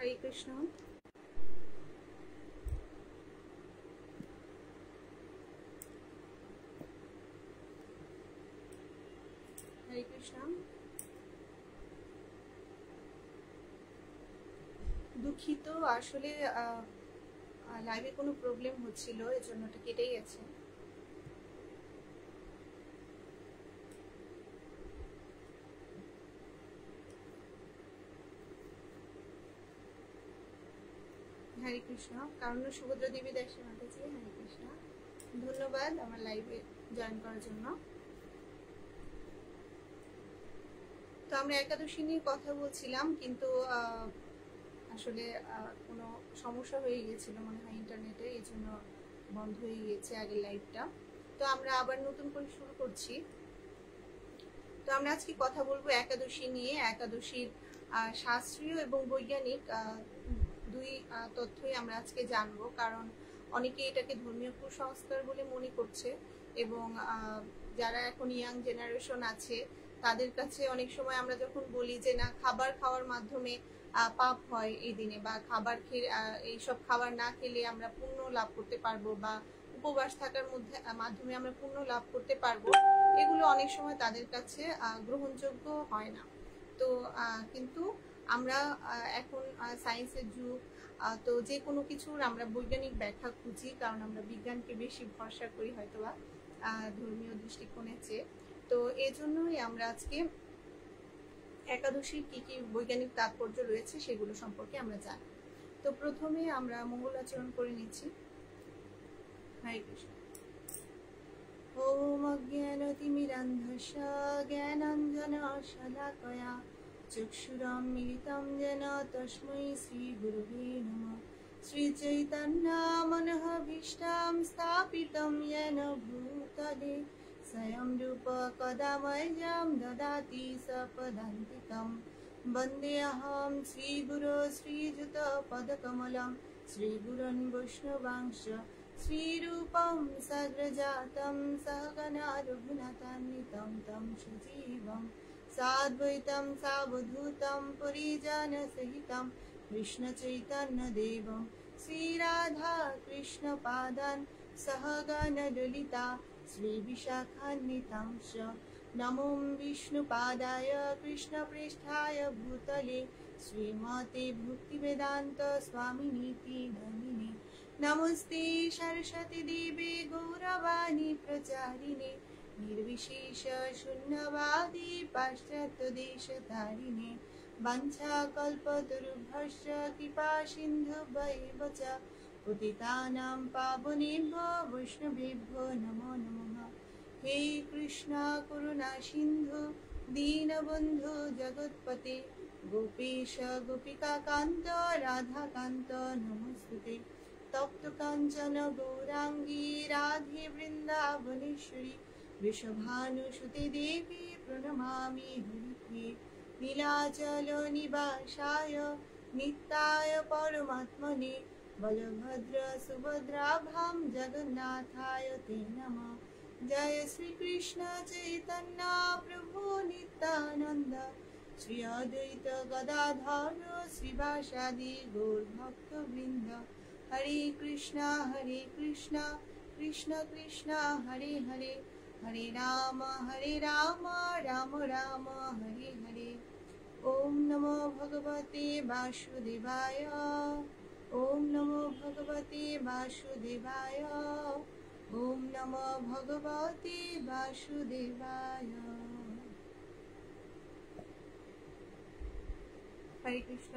হরে কৃষ্ণ। হরে কৃষ্ণ। দুঃখিত, আসলে লাইভে কোনো প্রবলেম হচ্ছিল, এজন্য এটা কেটেই গেছে। হরে কৃষ্ণ। কারণ সুভদ্রা দেবী দাসী মাতাজি, হরে কৃষ্ণ। ধন্যবাদ আমার লাইভে জয়েন করার জন্য। তো আমরা একাদশী নিয়ে কথা বলছিলাম, কিন্তু আসলে কোনো সমস্যা হয়ে গিয়েছিল মনে হয় ইন্টারনেটে, এই জন্য বন্ধ হয়ে গিয়েছে আগের লাইভটা। তো আমরা আবার নতুন করে শুরু করছি। তো আমরা আজকে কথা বলবো একাদশী নিয়ে। একাদশীর শাস্ত্রীয় এবং বৈজ্ঞানিক দুই তথ্যই আমরা আজকে জানবো, কারণ অনেকে এটাকে ধর্মীয় কুসংস্কার বলে মনে করছে, এবং যারা এখন ইয়াং জেনারেশন আছে তাদের কাছে অনেক সময় আমরা যখন বলি যে না, খাবার খাওয়ার মাধ্যমে পাপ হয় এই দিনে, বা খাবার খেয়ে এইসব খাবার না খেলে আমরা পুণ্য লাভ করতে পারবো, বা উপবাস থাকার মাধ্যমে আমরা পুণ্য লাভ করতে পারবো, এগুলো অনেক সময় তাদের কাছে গ্রহণযোগ্য হয় না। তো কিন্তু আমরা এখন সায়েন্সের যুগ, তো যে কোনো কিছুর আমরা বৈজ্ঞানিক ব্যাখ্যা খুঁজি, কারণ আমরা বিজ্ঞানকে বেশি ভরসা করি হয়তোবা ধর্মীয় দৃষ্টিকোণের চেয়ে। তো এই জন্যই আমরা আজকে একাদশীর কি কি বৈজ্ঞানিক তাৎপর্য রয়েছে সেগুলো সম্পর্কে আমরা জানি। তো প্রথমে আমরা মঙ্গলাচরণ করে নিচ্ছি। হরে কৃষ্ণ। ওম অজ্ঞানতিমিরান্ধস্য জ্ঞানাঞ্জনশলাকয়া চক্ষুরুন্মিলিतं येन তস্मै শ্রীগুরুবে নমঃ। শ্রীচৈতন্যমনঃভীষ্টাং স্থাপিतं येन भूतले स्वयं रूप कदा मह्यं ददाति सपदान्तिकं। वन्देऽहं श्रीगुरो श्रीयुतपदकमलं श्रीगुरोन् वैष्णवांश्च श्रीरूपं सग्रजातं सहगना रघुनाथान्वितं तं सजीवं साद्वैतं सावधूतं परिजनसहितं कृष्णचैतन्यदेवं श्रीराधा कृष्णपादान् सहगणललिता श्रीविशाखान्वितांश्च। नमो विष्णुपादाय कृष्णप्रेष्ठाय भूतले श्रीमते भक्तिवेदान्त स्वामिनीति नामिने। नमस्ते सरस्वती देवी गौरवाणी प्रचारिणे निर्विशेष शून्यवादी पाश्चात्यदेशतारिणे। वाञ्छाकल्पतरुभ्यश्च कृपा सिन्धुभ्यैव च पतितानां पावनेभ्यो वैष्णवेभ्यो नमो नमः। हे कृष्ण करुणा सिन्धु दीनबन्धु जगत्पते गोपेश गोपिकाकान्त राधाकान्त नमोस्तुते। तप्त काञ्चन गौराङ्गी राधे वृन्दावनेश्वरी वृषभानुसुते देवी प्रणमामि हरिप्रिये। नीलाचल निवासाय नित्याय परमात्मने बलभद्र सुभद्राभ्यां जगन्नाथाय ते नमः। जय श्री कृष्ण चैतन्य प्रभु नित्यानंद श्री अद्वैत गदाधर श्रीवासादि गौरभक्तवृंद। हरे कृष्ण कृष्ण कृष्ण हरे हरे, हरे राम राम राम हरे हरे। ओम नमो भगवते वासुदेवाय, ओम नमो भगवते वासुदेवाय, ओम नमो भगवते वासुदेवाय। हरे कृष्ण।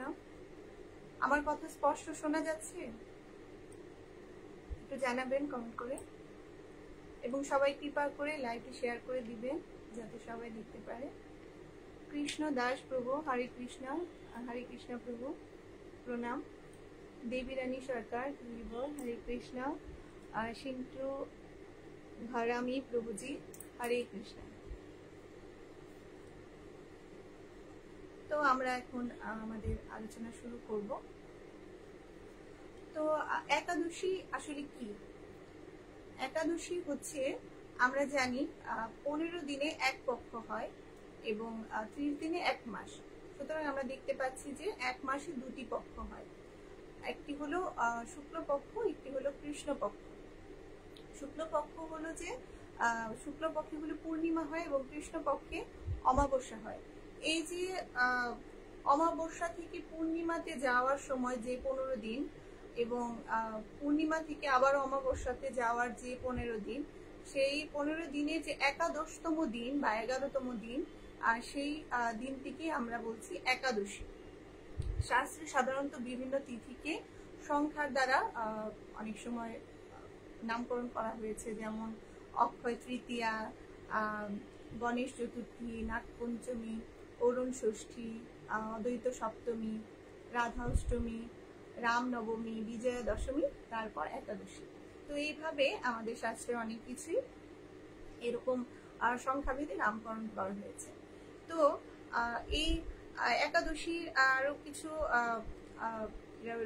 আমার কথা স্পষ্ট শোনা যাচ্ছে? একটু জানাবেন কমেন্ট করে, এবং সবাই কৃপা করে লাইভটি শেয়ার করে দিবেন যাতে সবাই দেখতে পারে। কৃষ্ণ দাস প্রভু, হরে কৃষ্ণ প্রভু, প্রণাম। দেবী রানী সরকার, হরে কৃষ্ণ। সিন্টু ঘরামি প্রভুজি, হরে কৃষ্ণ। তো আমরা এখন আমাদের আলোচনা শুরু করব। তো একাদশী আসলে কি? একাদশী হচ্ছে, আমরা জানি 15 দিনে এক পক্ষ হয় এবং 30 দিনে এক মাস। সুতরাং আমরা দেখতে পাচ্ছি যে এক মাসে দুটি পক্ষ হয়, একটি হলো শুক্লপক্ষ, একটি হলো কৃষ্ণপক্ষ। শুক্লপক্ষ হলো যে শুক্লপক্ষে হলো পূর্ণিমা হয় এবং কৃষ্ণপক্ষে অমাবস্যা হয়। এই যে অমাবস্যা থেকে পূর্ণিমাতে যাওয়ার সময় যে 15 দিন এবং পূর্ণিমা থেকে আবার অমাবস্যাতে যাওয়ার যে 15 দিন, সেই 15 দিনে যে একাদশতম দিন বা 11তম দিন, সেই দিনটিকে আমরা বলছি একাদশী। শাস্ত্রে সাধারণত বিভিন্ন তিথিকে সংখ্যার দ্বারা অনেক সময় নামকরণ করা হয়েছে, যেমন অক্ষয় তৃতীয়া, গণেশ চতুর্থী, নাগপঞ্চমী, অরুণ ষষ্ঠী, অদ্বৈত সপ্তমী, রাধা অষ্টমী, রাম নবমী, বিজয়া দশমী, তারপর একাদশী। তো এইভাবে আমাদের শাস্ত্রে অনেক কিছুই এরকম সংখ্যাভেদে নামকরণ করা হয়েছে। তো এই একাদশীর আরো কিছু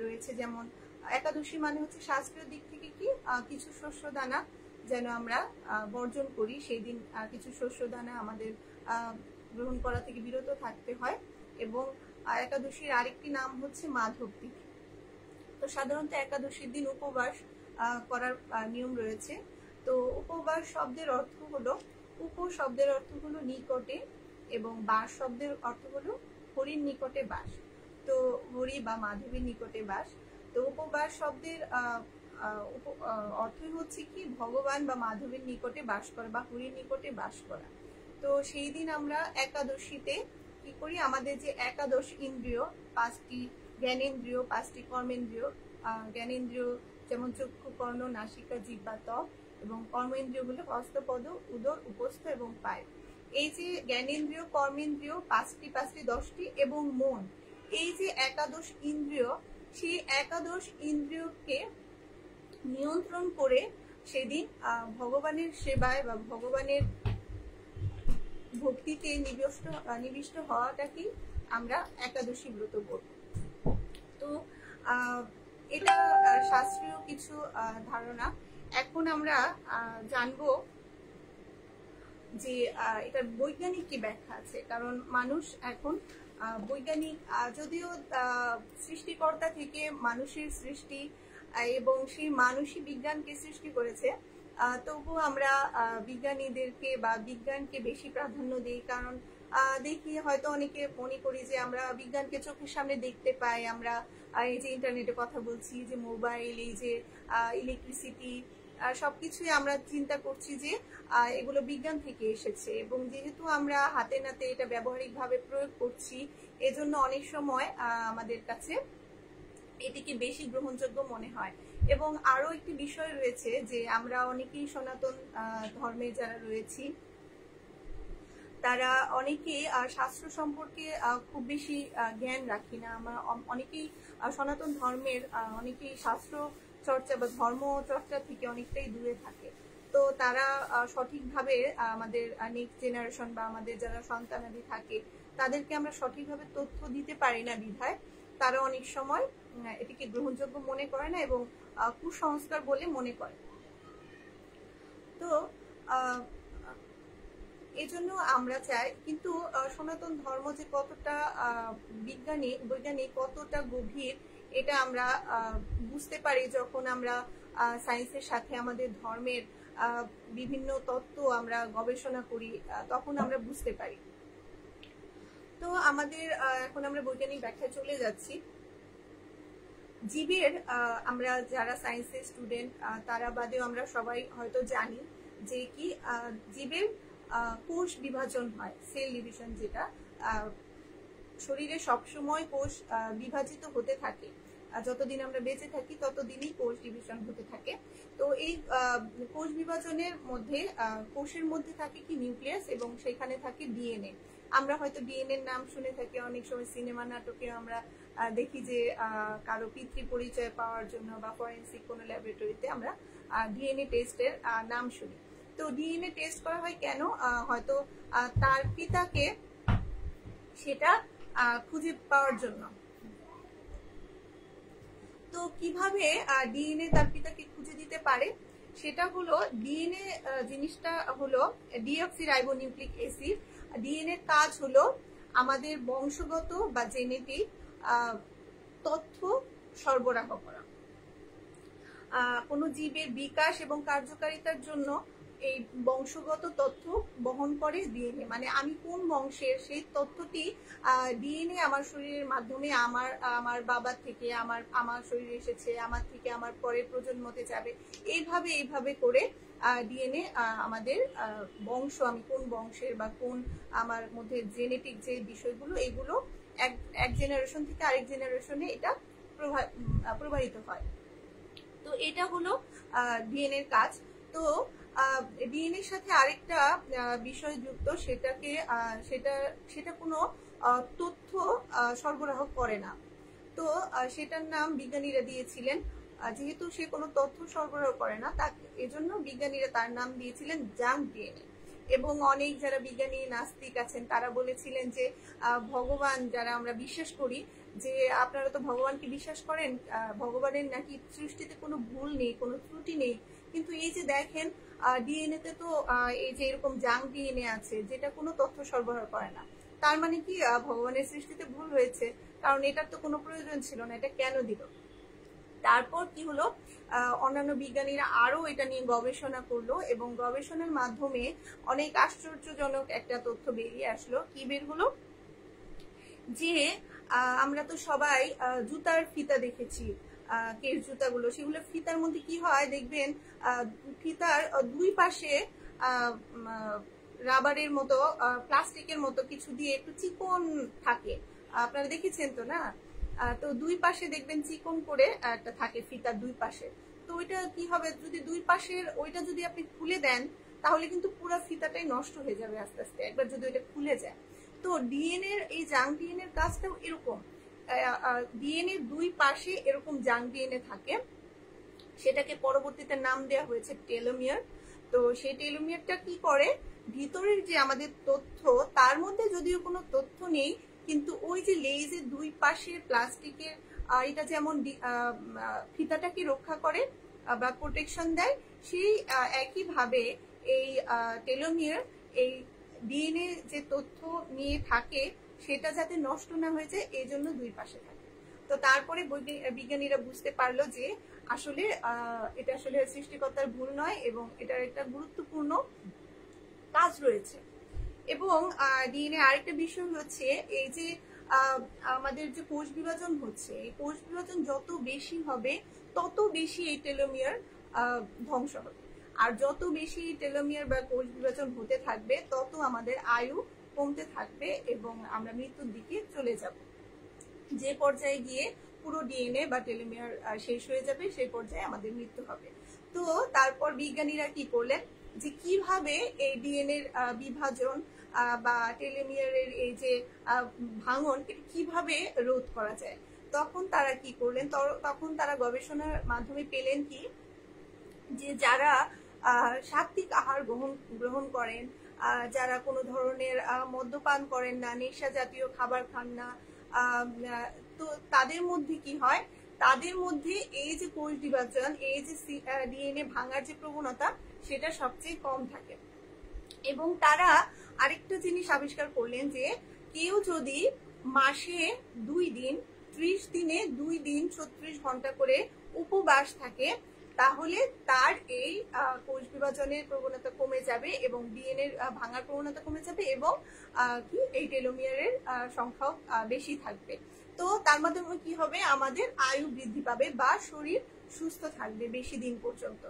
রয়েছে, যেমন একাদশী মানে হচ্ছে শাস্ত্রীয় দিক থেকে কি কিছু শস্য দানা যেন আমরা বর্জন করি, সেই দিন কিছু শস্য দানা আমাদের গ্রহণ করা থেকে বিরত থাকতে হয়। এবং একাদশীর আরেকটি নাম হচ্ছে মাধব তিথি। তো সাধারণত একাদশীর দিন উপবাস করার নিয়ম রয়েছে। তো উপবাস শব্দের অর্থ হলো, উপ শব্দের অর্থ হলো নিকটে এবং বাস শব্দের অর্থ হলো হরির নিকটে বাস। তো হরি বা মাধবের নিকটে বাস। তো উপবাস শব্দের অর্থই হচ্ছে কি ভগবান বা মাধবের নিকটে বাস করা বা হরির নিকটে বাস করা। তো সেই দিন আমরা একাদশীতে কি করি, আমাদের যে একাদশ ইন্দ্রিয়, 5টি জ্ঞানেন্দ্রিয়, 5টি কর্মেন্দ্রিয়, জ্ঞানেন্দ্রিয় যেমন চক্ষু, কর্ণ, নাসিকা, জিহ্বা, ত্বক, এবং কর্মেন্দ্রিয় গুলো হস্তপদ, উদর, উপস্থ এবং পায়। এই যে জ্ঞানেন্দ্রিয়, কর্মেন্দ্রিয় 5টি 10টি এবং মন, এই যে একাদশ ইন্দ্রিয়, সেই একাদশ ইন্দ্রিয়কে নিয়ন্ত্রণ করে সেদিন ভগবানের সেবায় বা ভগবানের ভক্তিতে নিবিষ্ট হওয়াটাকে আমরা একাদশী ব্রত বলব। তো এটা শাস্ত্রীয় কিছু ধারণা। এখন আমরা জানবো যে এটার বৈজ্ঞানিক কি ব্যাখ্যা আছে, কারণ মানুষ এখন বৈজ্ঞানিক, যদিও সৃষ্টিকর্তা থেকে মানুষের সৃষ্টি এবং সেই মানুষই বিজ্ঞানকে সৃষ্টি করেছে, তবু আমরা বিজ্ঞানীদেরকে বা বিজ্ঞানকে বেশি প্রাধান্য দিই। কারণ দেখি হয়তো অনেকে মনে করি যে আমরা বিজ্ঞানকে চোখের সামনে দেখতে পাই, আমরা এই যে ইন্টারনেটে কথা বলছি, যে মোবাইল, এই যে ইলেকট্রিসিটি, সবকিছুই আমরা চিন্তা করছি যে এগুলো বিজ্ঞান থেকে এসেছে। এবং যেহেতু আমরা হাতে নাতে এটা ব্যবহারিক ভাবে প্রয়োগ করছি, এজন্য অনেক সময় আমাদের কাছে এটিকে বেশি গ্রহণযোগ্য মনে হয়। এবং আরো একটি বিষয় রয়েছে যে আমরা অনেকেই সনাতন ধর্মে যারা রয়েছি, তারা অনেকেই শাস্ত্র সম্পর্কে খুব বেশি জ্ঞান রাখি না। আমরা অনেকেই সনাতন ধর্মের অনেকেই শাস্ত্র চর্চা বা ধর্ম চর্চা থেকে অনেকটাই দূরে থাকে। তো তারা সঠিকভাবে আমাদের নেক্সট জেনারেশন বা আমাদের যারা সন্তানাদি থাকে তাদেরকে আমরা সঠিকভাবে তথ্য দিতে পারি না বিধায় তারা অনেক সময় এটিকে গ্রহণযোগ্য মনে করে না এবং কুসংস্কার বলে মনে করে। তো এজন্য আমরা চাই, কিন্তু সনাতন ধর্ম যে কতটা বৈজ্ঞানিক কতটা গভীর, এটা আমরা বুঝতে পারি যখন আমরা সায়েন্সের সাথে আমাদের ধর্মের বিভিন্ন তত্ত্ব আমরা গবেষণা করি, তখন আমরা বুঝতে পারি। তো আমাদের এখন আমরা বৈজ্ঞানিক ব্যাখ্যায় চলে যাচ্ছি। জীবের, আমরা যারা সায়েন্সের স্টুডেন্ট তারা বাদেও আমরা সবাই হয়তো জানি যে কি জীবের কোষ বিভাজন হয়, সেল ডিভিশন, যেটা শরীরে সবসময় কোষ বিভাজিত হতে থাকে। যতদিন আমরা বেঁচে থাকি ততদিনই কোষ ডিভিশন হতে থাকে। তো এই কোষ বিভাজনের মধ্যে কোষের মধ্যে থাকে কি নিউক্লিয়াস এবং সেখানে থাকে ডিএনএ। আমরা হয়তো ডিএনএ এর নাম শুনে থাকি, অনেক সময় সিনেমা নাটকে আমরা দেখি যে কারো পিতৃ পরিচয় পাওয়ার জন্য বা ফরেন্সিক কোনো ল্যাবরেটরিতে আমরা ডিএনএ টেস্টের নাম শুনি। তো ডিএনএ টেস্ট করা হয় কেন? হয়তো তার পিতাকে সেটা খুঁজে পাওয়ার জন্য। তো কিভাবে ডিএনএ তার পিতাকে খুঁজে দিতে পারে? সেটা হলো ডিএনএ জিনিসটা হলো ডিঅক্সিরাইবোনিউক্লিক অ্যাসিড। ডিএনএ এর কাজ হলো আমাদের বংশগত বা জেনেটিক তথ্য সরবরাহ করা। কোনো জীবের বিকাশ এবং কার্যকারিতার জন্য এই বংশগত তথ্য বহন করে ডিএনএ, মানে আমি কোন বংশের সেই তথ্যটি ডিএনএ আমার শরীরের মাধ্যমে আমার বাবার থেকে আমার শরীরে এসেছে, আমার থেকে আমার পরের প্রজন্মতে যাবে, এইভাবে করে ডিএনএ আমাদের বংশ, আমি কোন বংশের বা কোন আমার মধ্যে জেনেটিক যে বিষয়গুলো, এগুলো এক জেনারেশন থেকে আরেক জেনারেশনে এটা প্রবাহিত হয়। তো এটা হলো ডিএনএর কাজ। তো ডিএনএর সাথে আরেকটা বিষয় যুক্ত, সেটা কোনো তথ্য সরবরাহ করে না। তো সেটার নাম বিজ্ঞানীরা দিয়েছিলেন, যেহেতু সে কোনো তথ্য সরবরাহ করে না, এজন্য বিজ্ঞানীরা তার নাম দিয়েছিলেন জাঙ্ক ডিএনএ। এবং অনেক যারা বিজ্ঞানী নাস্তিক আছেন তারা বলেছিলেন যে ভগবান, যারা আমরা বিশ্বাস করি যে আপনারা তো ভগবানকে বিশ্বাস করেন, ভগবানের নাকি সৃষ্টিতে কোনো ভুল নেই, কোনো ত্রুটি নেই, কিন্তু এই যে দেখেন ডিএনএ তে তো এই যে এরকম জাঙ্ক ডিএনএ আছে যেটা কোনো তথ্য সরবরাহ করে না, তার মানে কি ভগবানের সৃষ্টিতে ভুল হয়েছে, কারণ এটার তো কোনো প্রয়োজন ছিল না, এটা কেন দিল? তারপর কি হলো, অন্যান্য বিজ্ঞানীরা আরো এটা নিয়ে গবেষণা করলো এবং গবেষণার মাধ্যমে অনেক আশ্চর্যজনক একটা তথ্য বেরিয়ে আসলো। কি বের হলো, যে আমরা তো সবাই জুতার ফিতা দেখেছি, কেস জুতাগুলো, সেগুলো ফিতার মধ্যে কি হয় দেখবেন, ফিতার দুই পাশে রাবারের মতো প্লাস্টিকের মতো কিছু দিয়ে একটু চিকন থাকে, আপনারা দেখেছেন তো না? তো দুই পাশে দেখবেন চিকন করে একটা থাকে ফিতার দুই পাশে। তো ওইটা কি হবে, যদি দুই পাশের ওইটা যদি আপনি খুলে দেন তাহলে কিন্তু পুরো ফিতাটাই নষ্ট হয়ে যাবে আস্তে আস্তে, একবার যদি ওইটা খুলে যায়। তো ডিএনএ এই জাঙ্ক ডিএনএ এর কাজটাও এরকম, ডিএনএ দুই পাশে এরকম জাঙ্ক ডিএনএ থাকে, সেটাকে পরবর্তীতে নাম দেওয়া হয়েছে টেলোমিয়ার। তো সেই টেলোমিয়ারটা কি করে, ভিতরের যে আমাদের তথ্য, তার মধ্যে যদিও কোনো তথ্য নেই, কিন্তু ওই যে লেজের দুই পাশের প্লাস্টিকের এটা যেমন ফিতাটাকে রক্ষা করে বা প্রোটেকশন দেয়, সেই একইভাবে এই টেলোমিয়ার এই ডিএনএ যে তথ্য নিয়ে থাকে সেটা যাতে নষ্ট না হয়ে যায়, এই জন্য দুই পাশে থাকে। তো তারপরে বিজ্ঞানীরা বুঝতে পারলো যে আসলে এটা আসলে সৃষ্টিকর্তার ভুল নয় এবং এটার একটা গুরুত্বপূর্ণ কাজ রয়েছে। এবং ডিএনএ আরেকটা বিষয় হচ্ছে, এই যে আমাদের যে কোষ বিভাজন হচ্ছে, এই কোষ বিভাজন যত বেশি হবে তত বেশি এই টেলোমিয়ার ধ্বংস হবে, আর যত বেশি টেলোমিয়ার বা কোষ বিভাজন হতে থাকবে তত আমাদের আয়ু কমতে থাকবে এবং আমরা মৃত্যুর দিকে চলে যাব। যে পর্যায়ে গিয়ে পুরো ডিএনএ বা টেলোমিয়ার শেষ হয়ে যাবে, সেই পর্যায়ে আমাদের মৃত্যু হবে। তো তারপর বিজ্ঞানীরা কি করলেন, যে কিভাবে এই ডিএনএর বিভাজন বা টেলোমিয়ারের এই যে ভাঙন কিভাবে রোধ করা যায়, তখন তারা কি করলেন, তখন তারা গবেষণার মাধ্যমে পেলেন কি, যে যারা সাত্ত্বিক আহার গ্রহণ করেন, যারা কোনো ধরনের মদ্যপান করেন না, নেশা জাতীয় খাবার খান না, তো তাদের মধ্যে কি হয়, তাদের মধ্যে এই যে কোষ বিভাজন, এই যে ডিএনএ ভাঙার যে প্রবণতা, সেটা সবচেয়ে কম থাকে। এবং তারা আরেকটা জিনিস আবিষ্কার করলেন, যে কেউ যদি মাসে 2 দিন 30 দিনে 2 দিন 36 ঘন্টা করে উপবাস থাকে, তাহলে তার এই কোষ বিভাজনের প্রবণতা কমে যাবে এবং ডিএনএ ভাঙার প্রবণতা কমে যাবে এবং এই টেলোমিয়ারের সংখ্যাও বেশি থাকবে। তো তার মাধ্যমে কি হবে, আমাদের আয়ু বৃদ্ধি পাবে বা শরীর সুস্থ থাকবে বেশি দিন পর্যন্ত।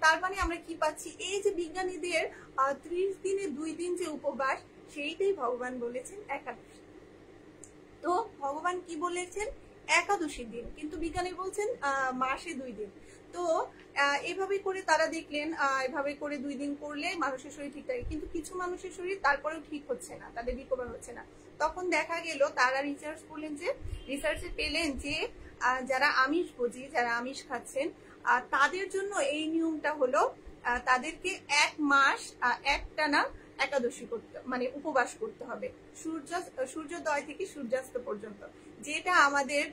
তার মানে আমরা কি পাচ্ছি, এই যে বিজ্ঞানীদের 30 দিনে 2 দিন যে উপবাস, সেইটাই ভগবান বলেছেন একাদশী। তো ভগবান কি বলেছেন, একাদশী দিন, কিন্তু বিজ্ঞানী বলছেন মাসে 2 দিন। তো এভাবে করে তারা দেখলেন, এভাবে করে 2 দিন করলে মানুষের শরীর ঠিক থাকে, কিন্তু কিছু মানুষের শরীর তারপরেও ঠিক হচ্ছে না, তাদের রিকভার হচ্ছে না। তখন দেখা গেল, তারা রিসার্চ করলেন, যে রিসার্চে পেলেন যে যারা আমিষভোজী, যারা আমিষ খাচ্ছেন, তাদের জন্য এই নিয়মটা হলো, তাদেরকে 1 মাস একটানা একাদশী করতে, মানে উপবাস করতে হবে, সূর্যোদয় থেকে সূর্যাস্ত পর্যন্ত, যেটা আমাদের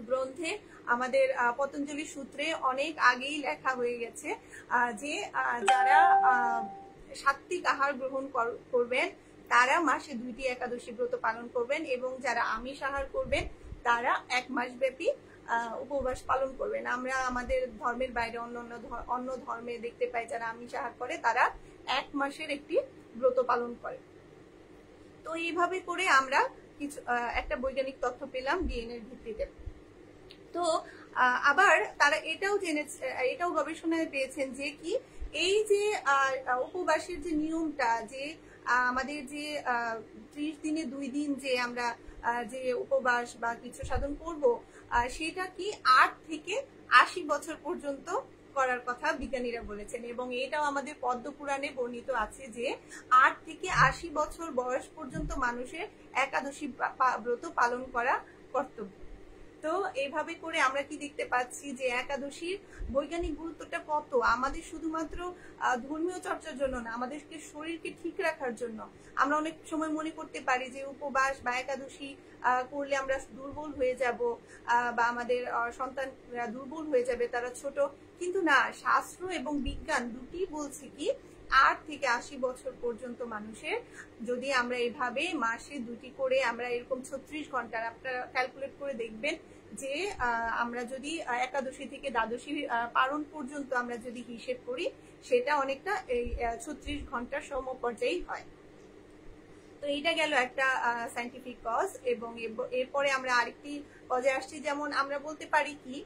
গ্রন্থে, আমাদের পতঞ্জলি সূত্রে অনেক আগেই লেখা হয়ে গেছে, যে যারা সাত্ত্বিক আহার গ্রহণ করবেন তারা মাসে 2টি একাদশী ব্রত পালন করবেন, এবং যারা আমিষ আহার করবেন তারা 1 মাস ব্যাপী উপবাস পালন করবেন। আমরা আমাদের ধর্মের বাইরে অন্য ধর্মে দেখতে পাই যারা আমিষ আহার করে তারা 1 মাসের একটি ব্রত পালন করে। তো এইভাবে করে আমরা কিছু একটা বৈজ্ঞানিক তথ্য পেলাম ডিএনএ এর ভিত্তিতে। তো আবার তারা এটাও গবেষণায় পেয়েছেন যে কি এই যে উপবাসের যে নিয়মটা, যে আমাদের যে 30 দিনে 2 দিন যে আমরা যে উপবাস বা কিছু সাধন করব, সেটা কি 8 থেকে 80 বছর পর্যন্ত করার কথা বিজ্ঞানীরা বলেছেন। এবং এটাও আমাদের পদ্ম পুরাণে বর্ণিত আছে যে 8 থেকে 80 বছর বয়স পর্যন্ত মানুষের একাদশী ব্রত পালন করা কর্তব্য। তো এইভাবে করে আমরা কি দেখতে পাচ্ছি যে একাদশীর বৈজ্ঞানিক গুরুত্বটা কত, আমাদের শুধুমাত্র ধর্মীয় চর্চার জন্য না, আমাদেরকে শরীরকে ঠিক রাখার জন্য। আমরা অনেক সময় মনে করতে পারি যে উপবাস বা একাদশী করলে আমরা দুর্বল হয়ে যাব, বা আমাদের সন্তানরা দুর্বল হয়ে যাবে, তারা ছোট। কিন্তু না, শাস্ত্র এবং বিজ্ঞান দুটি বলছে কি 8 থেকে 80 বছর পর্যন্ত মানুষের যদি আমরা এইভাবে মাসে 2টি করে আমরা এরকম 36 ঘন্টার আপনারা ক্যালকুলেট করে দেখবেন যে আমরা যদি একাদশী থেকে দ্বাদশী পালন পর্যন্ত আমরা যদি হিসেব করি সেটা অনেকটা এই 36 ঘন্টার সমপর্যায়ই হয়। তো এইটা গেল একটা সায়েন্টিফিক কজ। এবং এরপরে আমরা আরেকটি কজে আসছি, যেমন আমরা বলতে পারি কি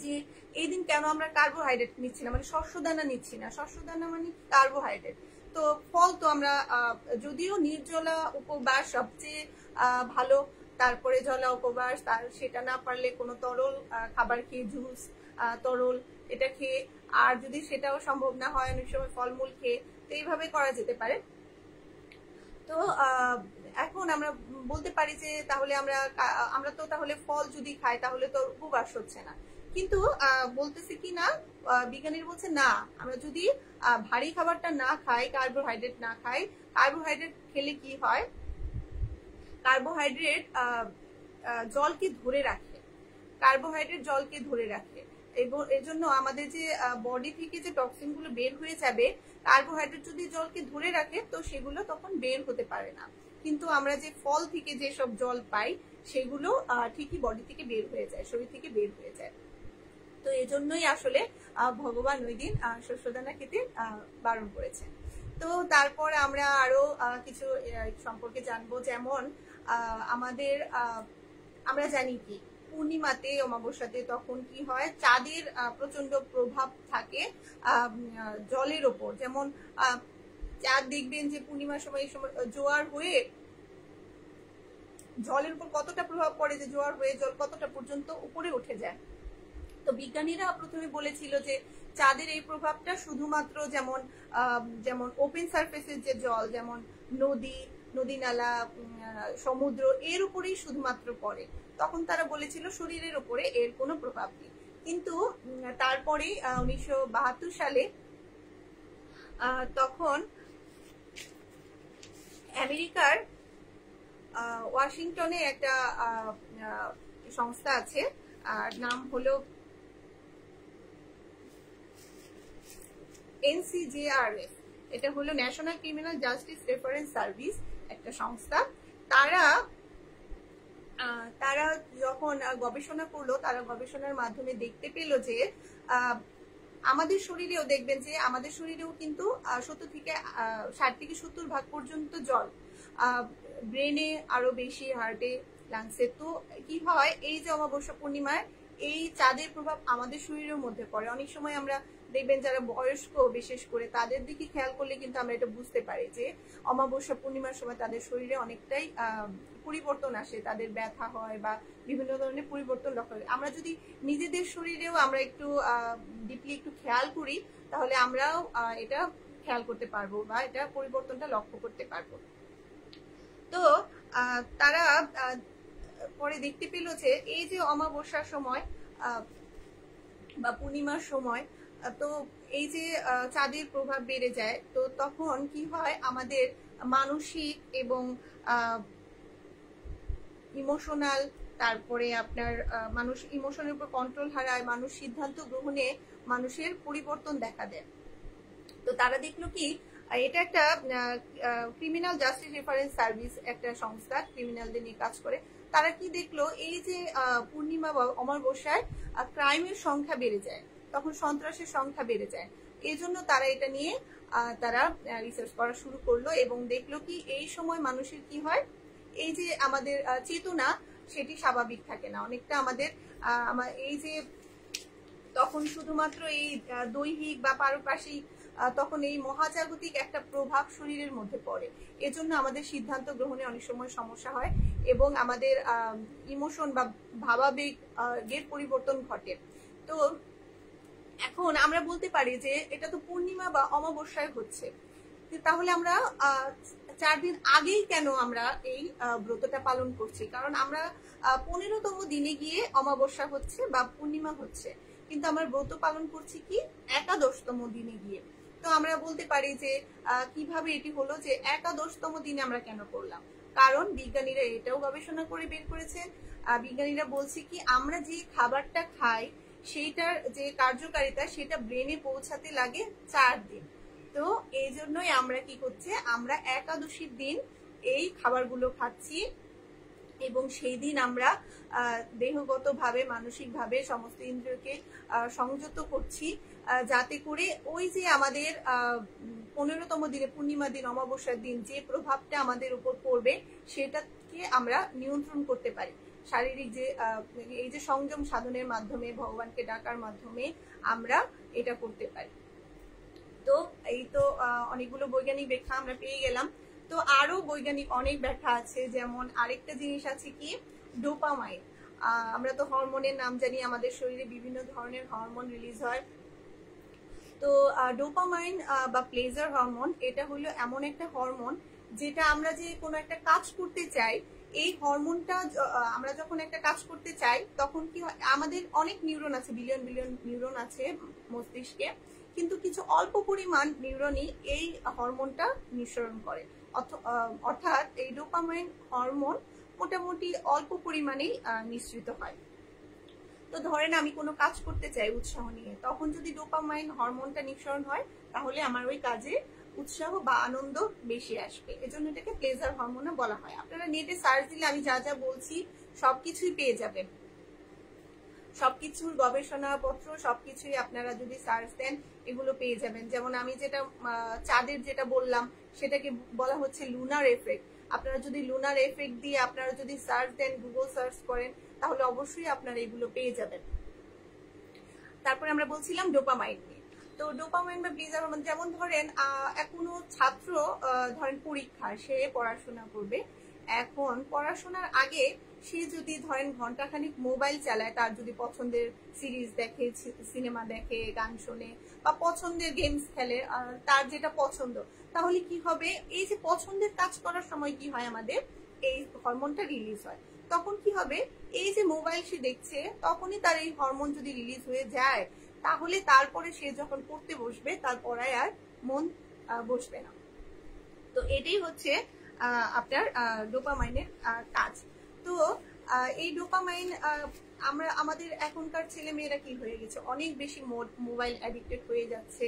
যে এই দিন কেন আমরা কার্বোহাইড্রেট নিচ্ছি না, মানে শস্যদানা নিচ্ছি না। শস্যদানা মানে কার্বোহাইড্রেট। তো ফল তো আমরা যদিও নির্জলা উপবাস সবচেয়ে ভালো, তারপরে জলা উপবাস, সেটা না পারলে কোনো তরল খাবার খেয়ে, জুস, তরল এটা খেয়ে, আর যদি সেটাও সম্ভব না হয় অনেক সময় ফলমূল খেয়ে, তো এইভাবে করা যেতে পারে। তো এখন আমরা বলতে পারি যে তাহলে আমরা তো তাহলে ফল যদি খাই তাহলে তো উপবাস হচ্ছে না। কিন্তু বলতেছে কি না, বিজ্ঞানীরা বলছে না, আমরা যদি ভারী খাবারটা না খাই, কার্বোহাইড্রেট না খাই, কার্বোহাইড্রেট খেলে কি হয়, কার্বোহাইড্রেট জলকে ধরে রাখে, কার্বোহাইড্রেট জলকে ধরে রাখে, এবং এর জন্য আমাদের যে বডি থেকে যে টক্সিন গুলো বের হয়ে যাবে, কার্বোহাইড্রেট যদি জলকে ধরে রাখে তো সেগুলো তখন বের হতে পারে না। কিন্তু আমরা যে ফল থেকে যেসব জল পাই সেগুলো ঠিকই বডি থেকে বের হয়ে যায়, শরীর থেকে বের হয়ে যায়। তো এজন্যই আসলে ভগবান ওই দিন শস্যদানা খেতে বারণ করেছেন। তো তারপর আমরা আরো কিছু সম্পর্কে জানবো, যেমন আমাদের আমরা জানি কি পূর্ণিমাতে, অমাবস্যাতে তখন কি হয়, চাঁদের প্রচন্ড প্রভাব থাকে জলের ওপর। যেমন চাঁদ দেখবেন যে পূর্ণিমার সময় এই সময় জোয়ার হয়ে জলের উপর কতটা প্রভাব পড়ে, যে জোয়ার হয়ে জল কতটা পর্যন্ত উপরে উঠে যায়। তো বিজ্ঞানীরা প্রথমে বলেছিল যে চাঁদের এই প্রভাবটা শুধুমাত্র যেমন ওপেন সারফেসের যে জল, যেমন নদী নালা, সমুদ্র, এর উপরেই শুধুমাত্র পড়ে। তখন তারা বলেছিল শরীরের উপরে এর কোনো প্রভাব নেই। কিন্তু তারপরে 1972 সালে তখন আমেরিকার ওয়াশিংটনে একটা সংস্থা আছে, নাম হলো NCJRF, এটা হলো national criminal justice reference service, একটা সংস্থা। তারা যখন গবেষণা করলো, তারা গবেষণার মাধ্যমে দেখতে পেল যে আমাদের শরীরেও দেখবেন যে আমাদের শরীরেও কিন্তু 60 থেকে 70% পর্যন্ত জল, ব্রেনে আরো বেশি, হার্টে, লাংসে। তো কি হয়, এই যে অমাবস্যা পূর্ণিমায় এই চাঁদের প্রভাব আমাদের শরীরের মধ্যে পড়ে। অনেক সময় আমরা দেখবেন যারা বয়স্ক বিশেষ করে তাদের দিকে খেয়াল করলে কিন্তু আমরা এটা বুঝতে পারি যে অমাবস্যা পূর্ণিমার সময় তাদের শরীরে অনেকটাই পরিবর্তন আসে, তাদের ব্যথা হয় বা বিভিন্ন ধরনের পরিবর্তন লক্ষ্য হয়। আমরা যদি নিজেদের শরীরেও আমরা একটু ডিপলি একটু খেয়াল করি তাহলে আমরাও এটা খেয়াল করতে পারবো বা এটা পরিবর্তনটা লক্ষ্য করতে পারবো। তো তারা পরে দেখতে পেল যে এই যে অমাবস্যার সময় বা পূর্ণিমার সময়, তো এই যে চাঁদের প্রভাব বেড়ে যায়, তো তখন কি হয়, আমাদের মানসিক এবং ইমোশনাল, তারপরে আপনার মানুষ ইমোশনের উপর কন্ট্রোল হারায়, মানুষ সিদ্ধান্ত গ্রহণে মানুষের পরিবর্তন দেখা দেয়। তো তারা দেখলো কি এটা একটা ক্রিমিনাল জাস্টিস রেফারেন্স সার্ভিস, একটা সংস্থা ক্রিমিনালদের নিয়ে কাজ করে। তারা কি দেখলো, এই যে পূর্ণিমা বা অমাবস্যায় ক্রাইমের সংখ্যা বেড়ে যায়, তখন সন্ত্রাসের সংখ্যা বেড়ে যায়। এই জন্য তারা এটা নিয়ে তারা রিসার্চ করা শুরু করলো এবং দেখলো কি এই সময় মানুষের কি হয়, এই যে আমাদের চেতনা সেটি স্বাভাবিক থাকে না অনেকটা। আমাদের এই যে তখন শুধুমাত্র এই দৈহিক বা পারপার্শ্বিক তখন এই মহাজাগতিক একটা প্রভাব শরীরের মধ্যে পড়ে। এজন্য আমাদের সিদ্ধান্ত গ্রহণে অনেক সময় সমস্যা হয় এবং আমাদের ইমোশন বা ভাবাবেগ এর পরিবর্তন ঘটে। তো এখন আমরা বলতে পারি যে এটা তো পূর্ণিমা বা অমাবস্যায় হচ্ছে, তাহলে আমরা 4 দিন আগেই কেন আমরা এই ব্রতটা পালন করছি? কারণ আমরা 15তম দিনে গিয়ে অমাবস্যা হচ্ছে বা পূর্ণিমা হচ্ছে, কিন্তু আমরা ব্রত পালন করছি কি 11তম দিনে গিয়ে। তো আমরা বলতে পারি যে কিভাবে এটি হলো যে 11তম দিনে আমরা কেন করলাম? কারণ বিজ্ঞানীরা এটাও গবেষণা করে বের করেছেন। বিজ্ঞানীরা বলছে কি আমরা যে খাবারটা খাই সেইটার যে কার্যকারিতা সেটা ব্রেনে পৌঁছাতে লাগে 4 দিন। তো এই জন্যই আমরা কি করছে, আমরা একাদশীর দিন এই খাবারগুলো খাচ্ছি এবং সেই দিন আমরা দেহগত ভাবে মানসিক ভাবে সমস্ত ইন্দ্রিয়কে সংযত করছি, যাতে করে ওই যে আমাদের 15তম দিনে পূর্ণিমা দিন অমাবস্যার দিন যে প্রভাবটা আমাদের উপর পড়বে সেটাকে আমরা নিয়ন্ত্রণ করতে পারি। শারীরিক যে এই যে সংযম সাধনের মাধ্যমে, ভগবানকে ডাকার মাধ্যমে আমরা এটা করতে পারি। তো এই তো অনেকগুলো বৈজ্ঞানিক ব্যাখ্যা আমরা পেয়ে গেলাম। তো আরো বৈজ্ঞানিক অনেক ব্যাখ্যা আছে, যেমন আরেকটা জিনিস আছে কি ডোপামাইন। আমরা তো হরমোনের নাম জানি, আমাদের শরীরে বিভিন্ন ধরনের হরমোন রিলিজ হয়। তো ডোপামাইন বা প্লেজার হরমোন, এটা হলো এমন একটা হরমোন যেটা আমরা যে কোনো একটা কাজ করতে চাই, এই হরমোনটা আমরা যখন একটা কাজ করতে চাই তখন কি হয়, আমাদের অনেক নিউরন আছে, বিলিয়ন বিলিয়ন নিউরন আছে মস্তিষ্কে, কিন্তু কিছু অল্প পরিমাণ নিউরনই এই হরমোনটা নিঃসরণ করে। অর্থাৎ এই ডোপামাইন হরমোন মোটামুটি অল্প পরিমাণেই নিঃসৃত হয়। তো ধরেন আমি কোনো কাজ করতে চাই উৎসাহ নিয়ে, তখন যদি ডোপামাইন হরমোনটা নিঃসরণ হয় তাহলে আমার ওই কাজে উৎসাহ বা আনন্দ বেশি আসবে। এজন্য এটাকে প্লেজার হরমোনও বলা হয়। আপনারা নেটে সার্চ দিলে আমি যা যা বলছি সবকিছুই পেয়ে যাবেন, সবকিছুর গবেষণাপত্র সবকিছুই আপনারা যদি সার্চ দেন এগুলো পেয়ে যাবেন। যেমন আমি যেটা চাঁদের যেটা বললাম সেটাকে বলা হচ্ছে লুনার এফেক্ট। আপনারা যদি লুনার এফেক্ট দিয়ে আপনারা যদি সার্চ দেন, গুগল সার্চ করেন, তাহলে অবশ্যই আপনারা এগুলো পেয়ে যাবেন। তারপরে আমরা বলছিলাম ডোপামাইন নিয়ে। তো ডোপামাইন বা প্লেজার হরমোন, যেমন ধরেন কোনো ছাত্র ধরেন পরীক্ষা, সে পড়াশোনা করবে, এখন পড়াশোনার আগে সে যদি ধরেন ঘন্টাখানিক মোবাইল চালায়, তার যদি পছন্দের সিরিজ দেখে, সিনেমা দেখে, গান শোনে বা পছন্দের গেমস খেলে, তার যেটা পছন্দ, তাহলে কি হবে, এই যে পছন্দের কাজ করার সময় কি হয়, আমাদের এই হরমোনটা রিলিজ হয়। তখন কি হবে, এই যে মোবাইল সে দেখছে তখনই তার এই হরমোন যদি রিলিজ হয়ে যায়, তাহলে তারপরে সে যখন পড়তে বসবে তার পড়ায় আর মন বসবে না। তো এটাই হচ্ছে আপনার ডোপামাইনের কাজ। তো এই ডোপামাইন আমরা আমাদের এখনকার ছেলে মেয়েরা কি হয়ে গেছে, অনেক বেশি মোবাইল অ্যাডিক্টেড হয়ে যাচ্ছে।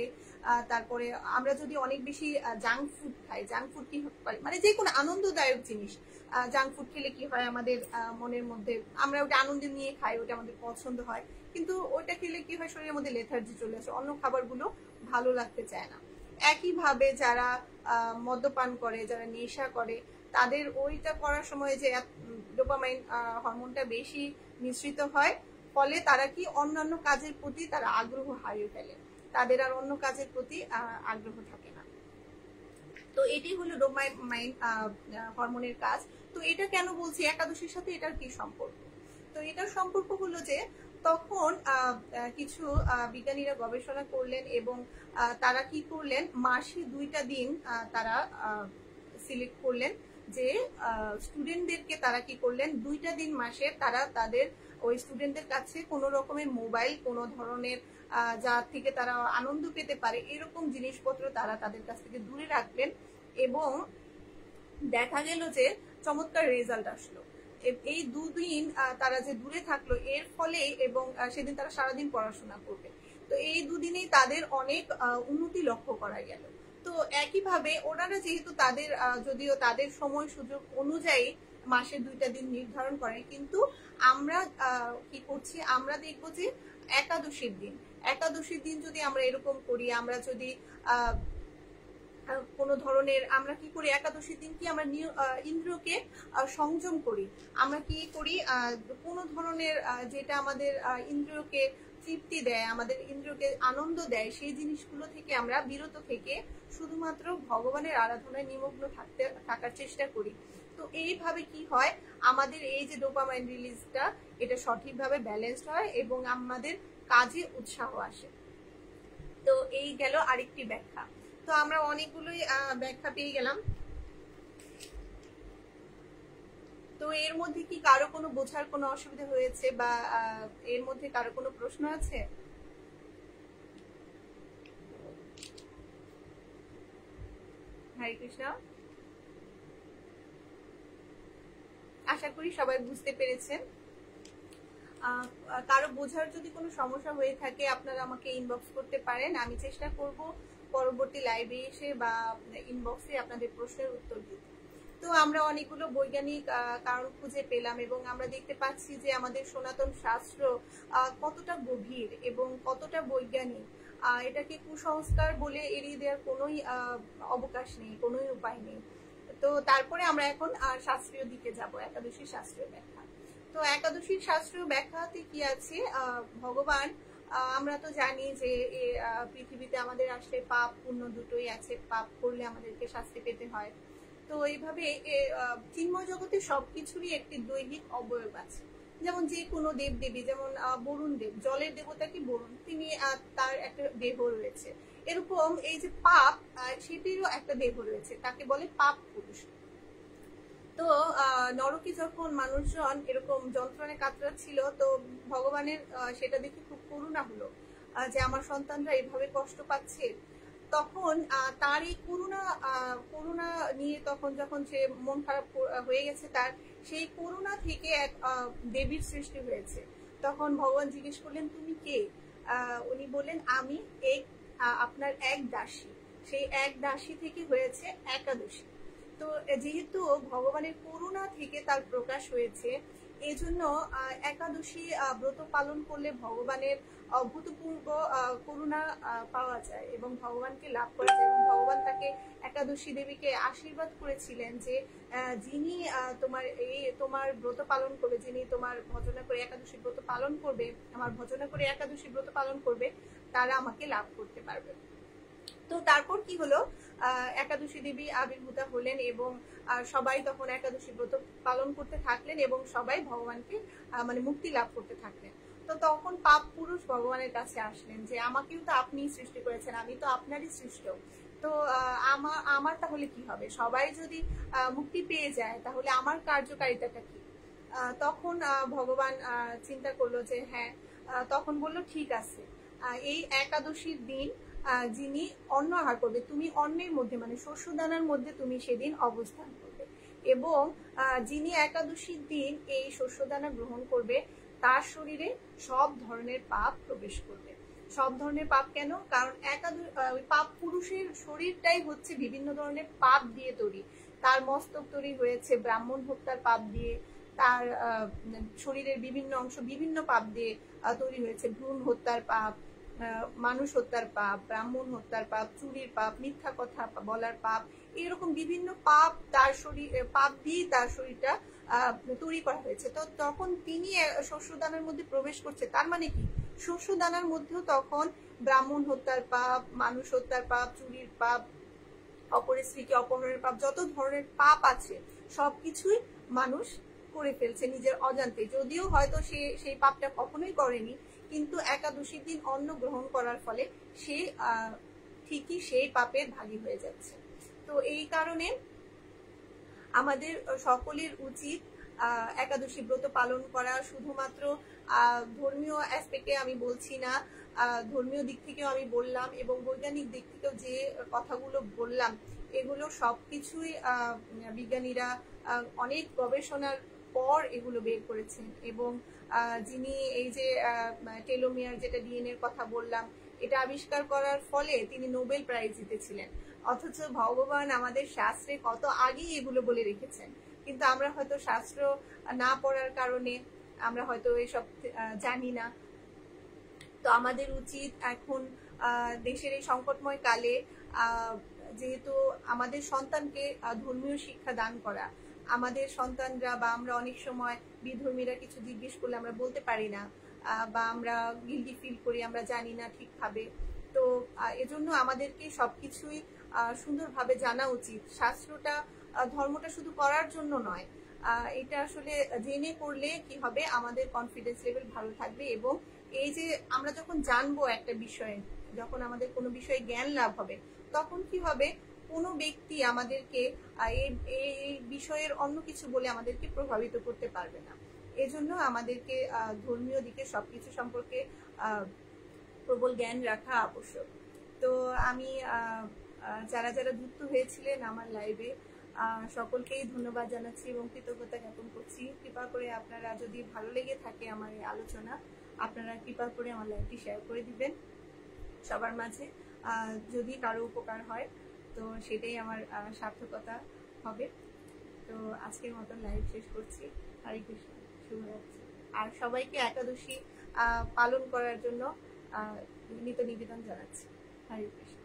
তারপরে আমরা যদি অনেক বেশি জাঙ্ক ফুড খাই, জাঙ্ক ফুড কি হয়, মানে যে কোনো আনন্দদায়ক জিনিস, জাঙ্ক ফুড খেলে কি হয়, আমাদের মনের মধ্যে আমরা ওটা আনন্দ নিয়ে খাই, ওটা আমাদের পছন্দ হয়, কিন্তু ওটা খেলে কি হয়, শরীরের মধ্যে লেথার্জি চলে আসে, অন্য খাবারগুলো ভালো লাগতে চায় না। একইভাবে যারা মদ্যপান করে, যারা নেশা করে, তাদের ওইটা করার সময় যে ডোপামাইন হরমোনটা বেশি নিঃসৃত হয়, ফলে তারা কি অন্যান্য কাজের প্রতি তারা আগ্রহ হারিয়ে ফেলে, তাদের আর অন্য কাজের প্রতি আগ্রহ থাকে না। তো এটি হলো ডোপামাইন হরমোনের কাজ। তো এটা কেন বলছি, একাদশীর সাথে এটার কি সম্পর্ক? তো এটার সম্পর্ক হলো যে তখন কিছু বিজ্ঞানীরা গবেষণা করলেন এবং তারা কি করলেন, মাসে 2টা দিন তারা সিলেক্ট করলেন, যে স্টুডেন্টদেরকে তারা কি করলেন, 2টা দিন মাসে তারা তাদের ওই স্টুডেন্টদের কাছে কোনো রকমের মোবাইল, কোনো ধরনের যা থেকে তারা আনন্দ পেতে পারে এরকম জিনিসপত্র তারা তাদের কাছ থেকে দূরে রাখলেন, এবং দেখা গেল যে চমৎকার রেজাল্ট আসলো। এই 2 দিন তারা যে দূরে থাকলো এর ফলে, এবং সেদিন তারা সারাদিন পড়াশোনা করবে, তো এই 2 দিনেই তাদের অনেক উন্নতি লক্ষ্য করা গেল। তো একইভাবে ওনারা যেহেতু তাদের যদিও তাদের সময় সুযোগ অনুযায়ী মাসে 2টা দিন নির্ধারণ করে, কিন্তু আমরা কি করছি, আমরা দেখবো যে একাদশীর দিন যদি আমরা এরকম করি, আমরা যদি কোনো ধরনের আমরা কি করি, একাদশীর দিন কি আমরা ইন্দ্রিয়কে সংযম করি, আমরা কি করি কোনো ধরনের যেটা আমাদের ইন্দ্রিয়কে তৃপ্তি দেয়, আমাদের ইন্দ্রিয়কে আনন্দ দেয়, সেই জিনিসগুলো থেকে আমরা বিরত থেকে শুধুমাত্র ভগবানের আরাধনায় নিমগ্ন থাকার চেষ্টা করি। তো এইভাবে কি হয়, আমাদের এই যে ডোপামাইন রিলিজটা এটা সঠিকভাবে ব্যালেন্সড হয় এবং আমাদের কাজে উৎসাহ আসে। তো এই গেল আরেকটি ব্যাখ্যা। তো আমরা অনেকগুলোই ব্যাখ্যা পেয়ে গেলাম। তো এর মধ্যে কি কারো কোনো বোঝার কোনো অসুবিধা হয়েছে, বা এর মধ্যে কারো কোনো প্রশ্ন আছে? হরে কৃষ্ণ। আশা করি সবাই বুঝতে পেরেছেন। কারো বোঝার যদি কোনো সমস্যা হয়ে থাকে আপনারা আমাকে ইনবক্স করতে পারেন, আমি চেষ্টা করব পরবর্তী লাইভে এসে বা ইনবক্সে আপনাদের প্রশ্নের উত্তর দিতে। তো আমরা অনেকগুলো বৈজ্ঞানিক কারণ খুঁজে পেলাম এবং আমরা দেখতে পাচ্ছি যে আমাদের সনাতন শাস্ত্র কতটা গভীর এবং কতটা বৈজ্ঞানিক। এটাকে কুসংস্কার বলে এড়িয়ে দেওয়ার কোনোই অবকাশ নেই, কোনোই উপায় নেই। তো তারপরে আমরা এখন শাস্ত্রীয় দিকে যাব, একাদশী শাস্ত্রীয় ব্যাখ্যা। তো একাদশীর শাস্ত্রীয় ব্যাখ্যাতে কি আছে, ভগবান, আমরা তো জানি যে পৃথিবীতে আমাদের আসলে পাপ পুণ্য দুটোই আছে, পাপ করলে আমাদেরকে শাস্তি পেতে হয়। তো এইভাবে চিন্ময় জগতে সবকিছুরই একটি দৈহিক অবয়ব আছে। যেমন যে কোনো দেব দেবী, যেমন বরুণ দেব, জলের দেবতা কি বরুণ, তিনি তার একটা দেহ রয়েছে। এরকম এই যে পাপ, সেটিরও একটা দেহ রয়েছে, তাকে বলে পাপ পুরুষ। তো নরকে যখন মানুষজন এরকম যন্ত্রণায় কাতরাচ্ছিল, তো ভগবানের সেটা দেখে খুব করুণা হলো যে আমার সন্তানরা এভাবে কষ্ট পাচ্ছে। তখন তার এই করুণা নিয়ে তখন যখন সে মন খারাপ হয়ে গেছে তার, সেই করুণা থেকে এক দেবীর সৃষ্টি হয়েছে। তখন ভগবান জিজ্ঞেস করলেন তুমি কে? উনি বললেন আমি আপনার এক দাসী। সেই এক দাসী থেকে হয়েছে একাদশী। তো যেহেতু ভগবানের করুণা থেকে তার প্রকাশ হয়েছে, এই জন্য একাদশী ব্রত পালন করলে ভগবানের অভূতপূর্ব করুণা পাওয়া যায় এবং ভগবানকে লাভ করা যায়। এবং ভগবান তাকে একাদশী দেবীকে আশীর্বাদ করেছিলেন যে যিনি তোমার ব্রত পালন করবে, যিনি তোমার ভজনা করে একাদশী ব্রত পালন করবে, আমার ভজনা করে একাদশী ব্রত পালন করবে, তারা আমাকে লাভ করতে পারবে। তো তারপর কি হলো, একাদশী দেবী আবির্ভূতা হলেন এবং সবাই তখন একাদশী ব্রত পালন করতে থাকলেন এবং সবাই ভগবানকে মানে মুক্তি লাভ করতে থাকলেন। তো তখন পাপ পুরুষ ভগবানের কাছে আসলেন যে আমাকেও তো আপনি সৃষ্টি করেছেন, আমি তো আপনারই সৃষ্ট, তো আমার তাহলে কি হবে? সবাই যদি মুক্তি পেয়ে যায় তাহলে আমার কার্যকারিতাটা কি? তখন ভগবান চিন্তা করলো যে হ্যাঁ, তখন বললো ঠিক আছে, এই একাদশীর দিন যিনি অন্ন আহার করবে, তুমি অন্নের মধ্যে মানে শস্য দানার মধ্যে তুমি সেদিন অবস্থান করবে, এবং যিনি একাদশীর দিন এই শস্য দানা গ্রহণ করবে তার শরীরে সব ধরনের পাপ প্রবেশ করবে। সব ধরনের পাপ কেন? কারণ ওই পাপ পুরুষের শরীরটাই হচ্ছে বিভিন্ন ধরনের পাপ দিয়ে তৈরি। তার মস্তক তৈরি হয়েছে ব্রাহ্মণ হত্যার পাপ দিয়ে, তার শরীরের বিভিন্ন অংশ বিভিন্ন পাপ দিয়ে তৈরি হয়েছে। ভ্রূণ হত্যার পাপ, মানুষ হত্যার পাপ, ব্রাহ্মণ হত্যার পাপ, চুরির পাপ, মিথ্যা কথা বলার পাপ, এরকম বিভিন্ন পাপ তার শরীর পাপ দিয়ে তার শরীরটা তৈরি করা হয়েছে। তো তখন তিনি শস্যদানার মধ্যে প্রবেশ করছে, তার মানে কি শস্যদানার মধ্যেও তখন ব্রাহ্মণ হত্যার পাপ, মানুষ হত্যার পাপ, চুরির পাপ, অপরের স্ত্রীকে অপহরণের পাপ, যত ধরনের পাপ আছে সবকিছুই মানুষ করে ফেলছে নিজের অজান্তে। যদিও হয়তো সে সেই পাপটা কখনোই করেনি, কিন্তু একাদশীর দিন অন্ন গ্রহণ করার ফলে সে ঠিকই সেই পাপের ভাগী হয়ে যাচ্ছে। তো এই কারণে আমাদের সকলের উচিত একাদশী ব্রত পালন করা। শুধুমাত্র ধর্মীয় অ্যাসপেক্টে আমি বলছি না, ধর্মীয় দিক থেকেও আমি বললাম এবং বৈজ্ঞানিক দিক থেকেও যে কথাগুলো বললাম এগুলো সবকিছুই বিজ্ঞানীরা অনেক গবেষণার পর এগুলো বের করেছেন। এবং যিনি এই যে টেলোমিয়ার যেটা ডিএনএর কথা বললাম, এটা আবিষ্কার করার ফলে তিনি নোবেল প্রাইজ জিতেছিলেন। অথচ ভগবান আমাদের শাস্ত্রে কত আগেই এগুলো বলে রেখেছেন, কিন্তু আমরা হয়তো শাস্ত্র না পড়ার কারণে আমরা হয়তো এসব জানি না। তো আমাদের উচিত এখন দেশের এই সংকটময় কালে যেহেতু আমাদের সন্তানকে ধর্মীয় শিক্ষা দান করা, আমাদের সন্তানরা বা আমরা অনেক সময় বিধর্মীরা কিছু জিজ্ঞেস করলে আমরা বলতে পারি না, বা আমরা গিল্টি ফিল করি, আমরা জানি না ঠিকভাবে। তো এজন্য আমাদেরকে সবকিছুই সুন্দরভাবে জানা উচিত। শাস্ত্রটা ধর্মটা শুধু করার জন্য নয়, এটা আসলে জেনে করলে কি হবে, আমাদের কনফিডেন্স লেভেল ভালো থাকবে। এবং এই যে আমরা যখন জানবো একটা বিষয়ে, যখন আমাদের কোনো বিষয়ে জ্ঞান লাভ হবে, তখন কি হবে, কোনো ব্যক্তি আমাদেরকে এই বিষয়ের অন্য কিছু বলে আমাদেরকে প্রভাবিত করতে পারবে না। এজন্য আমাদেরকে ধর্মীয় দিকে সবকিছু সম্পর্কে প্রবল জ্ঞান রাখা আবশ্যক। তো আমি যারা যারা যুক্ত হয়েছিলেন আমার লাইভে সকলকেই ধন্যবাদ জানাচ্ছি এবং কৃতজ্ঞতা জ্ঞাপন করছি। কৃপা করে আপনারা যদি ভালো লেগে থাকে আমার এই আলোচনা, আপনারা কৃপা করে আমার লাইভটি শেয়ার করে দিবেন সবার মাঝে। যদি কারো উপকার হয় তো সেটাই আমার সার্থকতা হবে। তো আজকের মতন লাইভ শেষ করছি। হরে কৃষ্ণ, শুভরাত্রি। আর সবাইকে একাদশী পালন করার জন্য বিনীত নিবেদন জানাচ্ছি। হরে কৃষ্ণ।